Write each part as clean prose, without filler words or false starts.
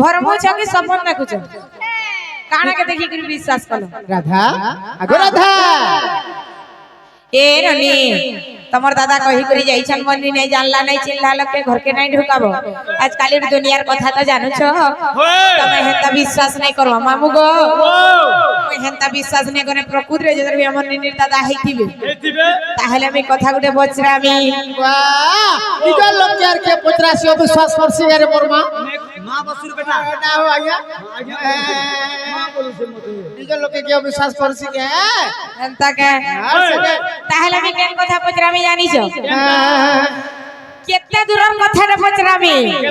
भरमुछ कि सपन देखुछ काना के देखि कर विश्वास कलो राधा आगो राधा ए रनी तमर दादा कही करी जाइछन मन्नी नहीं जानला नहीं चिल्ला लोग के घर के नहीं ढुकाबो आज काली दुनियार कथा तो जानू छ तमे हेता विश्वास नहीं करो मामू गो हेता विश्वास नहीं करे प्रकृति रे जदर भी हमर निनिर दादा हेतिबे ताहले मी कथा गुटे बचरामी वाह निजल लोग यार के पचरासी विश्वास करसी रे मोर मां मां बसुर बेटा ना हो आया मां बोलु से मते निजल लोग के विश्वास करसी के हेता के ताहले मी केन कथा पचरामी जानी छ केते दूरम कथा रे पचरामी ए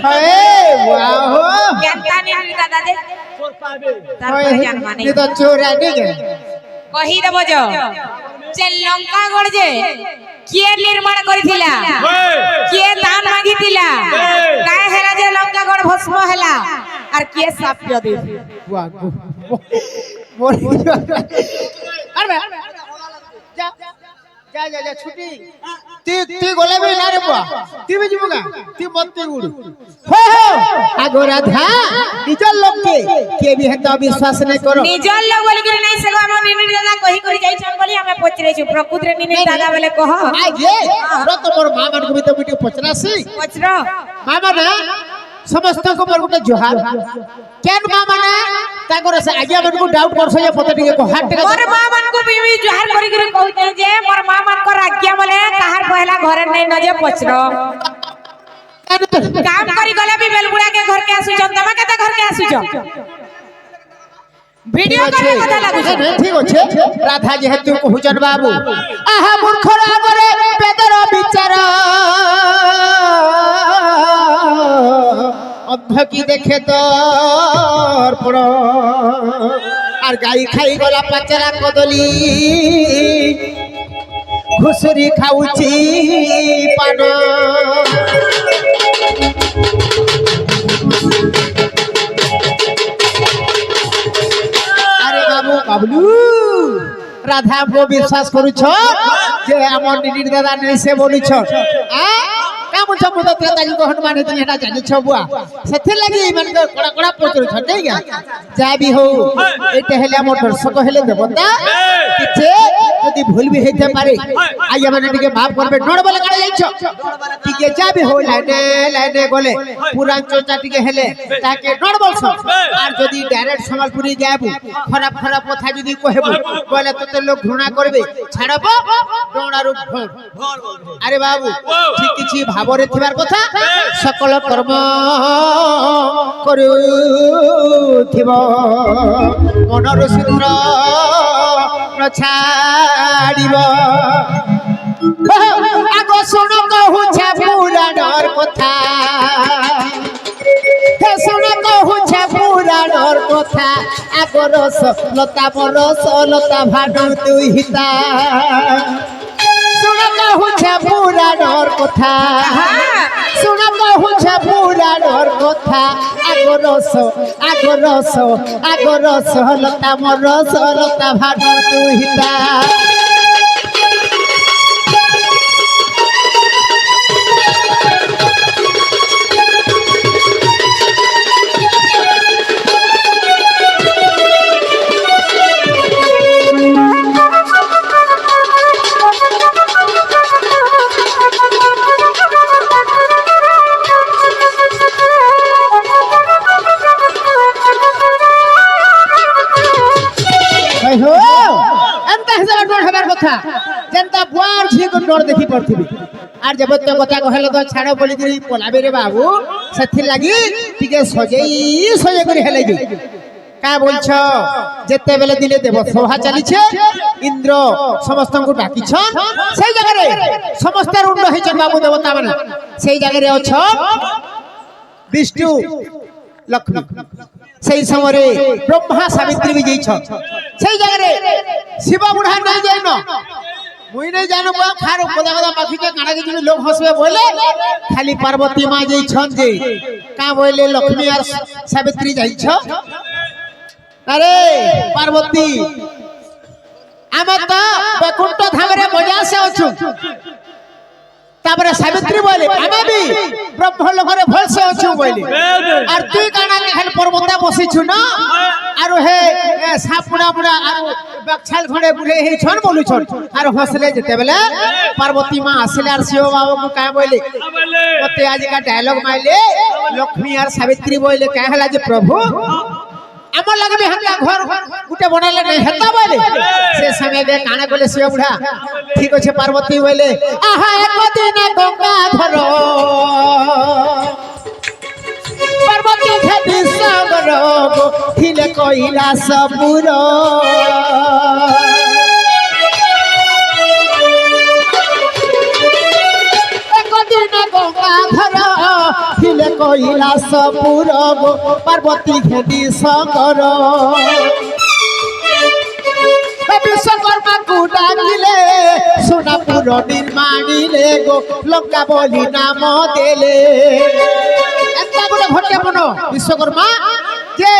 वाह केनता निनिर दादा दे चोर पाबे तार जान माने ये तो चोर है नहीं कही देबो जो जे लंका गड़ जे किए निर्माण करिथिला किए दान मांगीथिला काहे हेला जे लंका गड़ भस्म हेला आर किए साप्य दे वाह मोर अरे जा जा जा छुट्टी ती गोले भी ना रे बुआ ती भी जीवगा ती मत उड़ हो आगो राधा निजल लोग के भी हेता विश्वास नहीं करो निजल लोग बोली कि नहीं से हम निनिर दादा कही करी जाई छन बोली हमें पचरे छु प्रकृति रे निनिर दादा बोले कह आगे रो तो मोर मां मन को भी तो बिटी पचरासी पचरो मामा ना समस्त को मोर गुटे जोहार केन मामा ना ताकर से आगे मन को डाउट करसो ये पता टिके को हाथ टिके मोर मां मन को भी जोहार करी करी कहते जे मोर मां मन को आज्ञा बोले कहार पहला घरे नहीं न जे पचरो काम करी गले भी बेलबुड़ा के घर के आसु जन तमा के घर के आसु जन वीडियो करे कथा लागु छै ठीक होछे राधा जेहेतु कहउचन बाबू आहा मूर्खरा करे पेदर विचार अंध की देखे तो अर्पण और गाई खाई गला पाचरा कदली घुसुरी खाउची पान अरे बाबू बाबलू राधा को विश्वास करू छ जे हमर निनिर दादा नै से बोलू छ आ काम छ मुद त्रेताजी को हनुमान हेतु हेटा जानि छ बुआ सेथे लागि मन को कड़ा कड़ा पचरू छ नै गा जा भी हो एते हेले हमर दर्शक हेले देवता कि जे यदि भूल भी हेते पारे आइया माने टिके माफ करबे नोड बोले काडे जाई छ टिके जा भी हो लाइने लाइने गोले पुरान चोचा टिके हेले ताके नोड बोलछ आर जदि डायरेक्ट संबलपुरी जाबू खराब खराब कथा जदि कहबू बोले तते लोग घृणा करबे छाड़बो डोणारू भोर अरे बाबू ठीक किछि भावरे थिबार कथा सकल कर्म करूथिबो मनर सिंद्र न छाड़िबो आगो सुन कहू छे पुराणर कथा हे सुन कहू छे पुराणर कथा आगो रस लता बरस लता भाडू तुई हिता सुन कहू छे पुराणर कथा सुन कहू छे पुराणर कथा आगो रस लता मरस लता भाडू तुई हिता हो एंता हजार डोर हबार कथा जनता बुआर झी को डोर देखि पड़थिबी आर जब तो कथा कहले तो छाड़ो बोली करी पलाबे रे बाबू सथि लागि टिके सजे करी हेले जी का बोलछ जेते बेले दिले देव सभा चली छे इंद्र समस्त को डाकी छ सेई जगह रे समस्त रुंड हे छ बाबू देवता माने सेई जगह रे अछ विष्णु लक्ष्मी सेई समय रे ब्रह्मा सावित्री भी जई छ सेई जगह रे शिव बुढ़ा नहीं जाय न मुई नहीं जानो बा खार पदा पदा माखी के काना के जने लोग हंसबे बोले खाली पार्वती मां जई छन जे का बोले लक्ष्मी और सावित्री जाई छ अरे पार्वती आम तो बैकुंठ धाम रे मजा से अछु তারপরে সাবিত্রী বলে আমি বি ব্রহ্ম লোকরে ভলসে অছু বলে আর তুই কানা খালি পর্বতে বসিছু না আর হে সাপুড়া পুড়া আর বাকছাল খড়ে বুড়ে হে ছন বলুছন আর হসলে যেতে বেলে পার্বতী মা আসলে আর শিব বাবু কা বলে মতে আজকা ডায়লগ মাইলে লক্ষ্মী আর সাবিত্রী বলে কা হলা যে প্রভু আমার লাগবে হাঙ্গা ঘর গুটে বনালে নাই হেতা বলে সে সময় দে কানে বলে শিব বুড়া ঠিক আছে পার্বতী বলে আহা একদিন গঙ্গা ধর পার্বতী খেতি সাগর ঠিলে কৈলাস পুর একদিন গঙ্গা ধর ঠিলে কৈলাস পুর পার্বতী খেতি সাগর বিশ্বকর্মা কুটা দিলে সোনাপুর নির্মাণিলে গো লঙ্কা বলি নাম দেলে একটা বড় ঘটে মনো বিশ্বকর্মা যে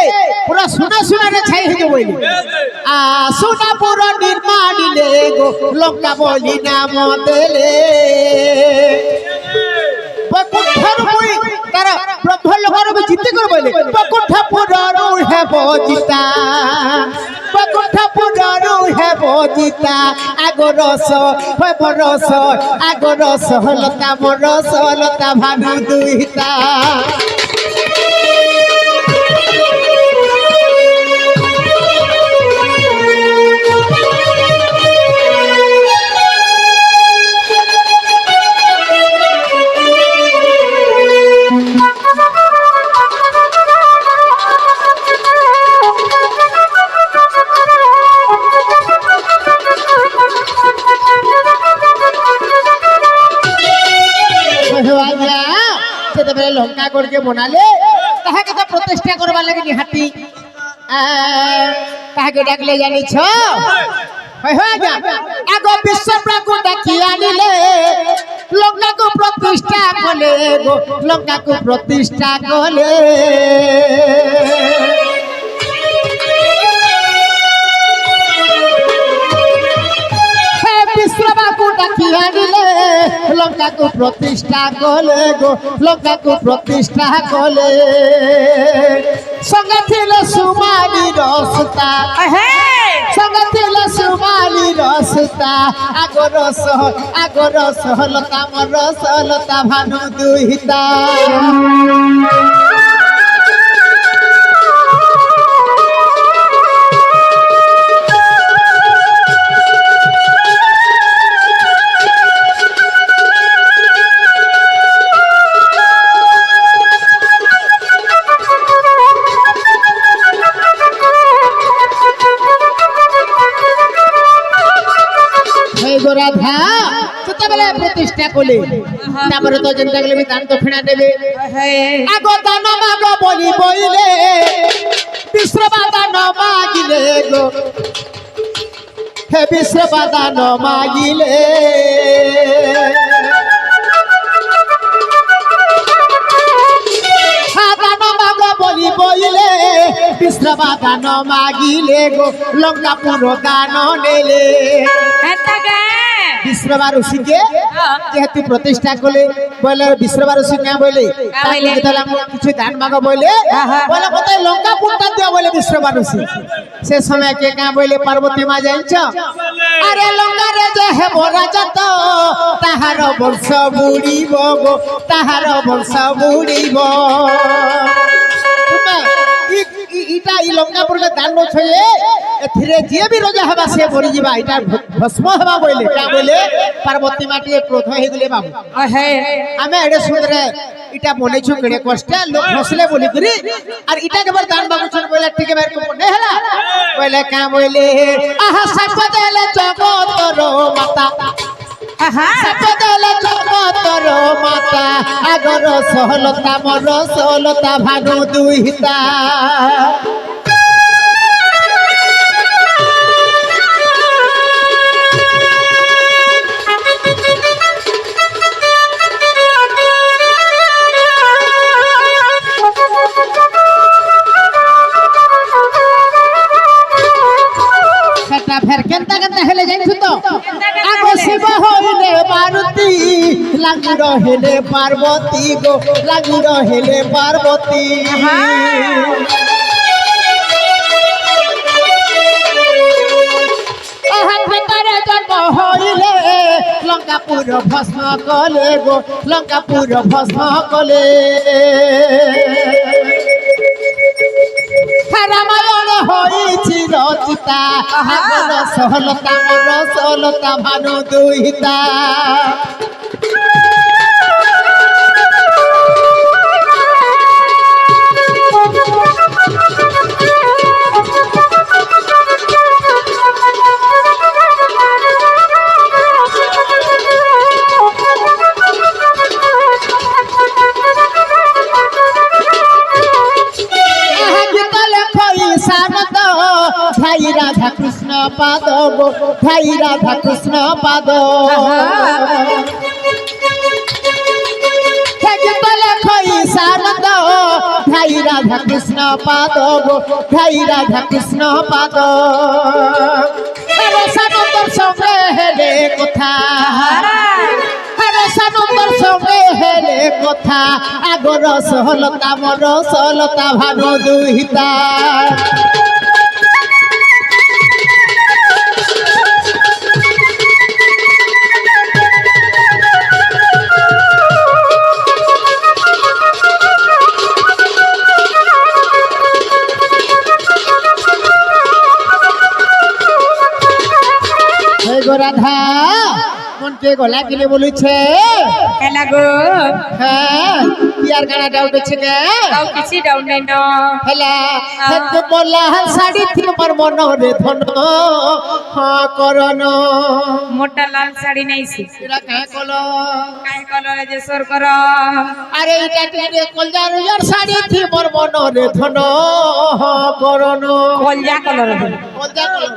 পুরো সোনা সোনারে ছাই হয়ে বইলি সোনাপুর নির্মাণিলে গো লঙ্কা বলি নাম দেলে বকুণ্ঠর বই তারা ব্রহ্ম লোকর জিতে করে বলে বকুণ্ঠপুর হেব জিতা বকুণ্ঠপুর হেব জিতা আগরস হেব রস আগরস লতা মরস লতা ভানু দুইতা লঙ্কা করকে বনালে তাহাকে তো প্রতিষ্ঠা করবার লাগে নিহাতি তাহাকে ডাকলে জানিছ আগে বিশ্বপ্রাকু ডাকি আনিলে লঙ্কাকু প্রতিষ্ঠা কলে গো লঙ্কাকু প্রতিষ্ঠা কলে বিশ্ববাবু ডাকি আনিলে লঙ্কাকু প্রতিষ্ঠা কলে গো লঙ্কাকু প্রতিষ্ঠা কলে সঙ্গে ছিল সুমালি রসতা সঙ্গে ছিল সুমালি রসতা আগরস লতা মরস লতা ভানু দুহিতা রাধা সেতবেলে প্রতিষ্ঠা কলে তারপরে তো যেটা গেলে দান দক্ষিণা দেবে আগ দান মাগ বলি বইলে বিশ্ববা দান মাগিলে গো হে বিশ্ববা দান মাগিলে দান মাগ বলি বইলে বিশ্ববা দান মাগিলে গো লঙ্কাপুর দান নেলে বিশ্ববা ঋষিকে যেহেতু প্রতিষ্ঠা কলে বলে বিশ্ববা ঋষি কে বলে কিছু দান মাগ বলে বলে কোথায় লঙ্কা পুরটা দিও বলে বিশ্ববা ঋষি সে সময় কে কে বলে পার্বতী মা জানছ আরে লঙ্কা রে যে হেব রাজা তো তাহার বংশ বুড়িব গো তাহার বংশ বুড়িব ইটা ই লঙ্কাপুরে দান নছয়ে এথিরে যে বি রাজা হবা সে মরি যাবা এটা ভস্ম হবা বইলে কা বইলে পার্বতী মাটি ক্রোধ হই গলে বাবু আমি এডে সুন্দরে ইটা বনেছু কেড়ে কষ্টে লোক হসলে বলি করি আর ইটা কেবল দান বাবুছন বইলে ঠিক বের কো নে হলা বইলে কা বইলে আহা সপদেলে জগতর মাতা আহা সপদেলে জগতর মাতা আগর সহলতা মর সহলতা ভানু দুহিতা ফের কেনতা কেনতা হেলে জানিছু তো আগো শিব হইলে মারুতি লাগি রহেলে পার্বতী গো লাগি রহেলে পার্বতী আহার ভিতরে জন্ম হইলে লঙ্কাপুর ভস্ম কলে গো লঙ্কাপুর ভস্ম কলে রামায়ণ হয়েছিল চিতা সহলতা মর সহলতা ভানু দুহিতা ভাই রাধা কৃষ্ণ পাদ গো ভাই রাধা কৃষ্ণ পাদ ভাই রাধা কৃষ্ণ পাদ গো ভাই রাধা কৃষ্ণ পাদ সানন্দর সঙ্গে হেলে কথা সানন্দর সঙ্গে হেলে কথা আগর সহলতা মর সহলতা ভানু দুহিতা রাধা মনকে গলা কিনে বলেছে কেনা গো হ্যাঁ ইয়ার গানা ডাউট আছে কে তাও কিছু ডাউট নাই ন হেলা সত্য বলা শাড়ি থি মোর মনরে ধন হ্যাঁ করন মোটা লাল শাড়ি নাইছি এরা কাহে কল যে সর কর আরে এটা টিকে কলজার ইয়ার শাড়ি থি মোর মনরে ধন হ্যাঁ করন কলজা কলর কলজা কলর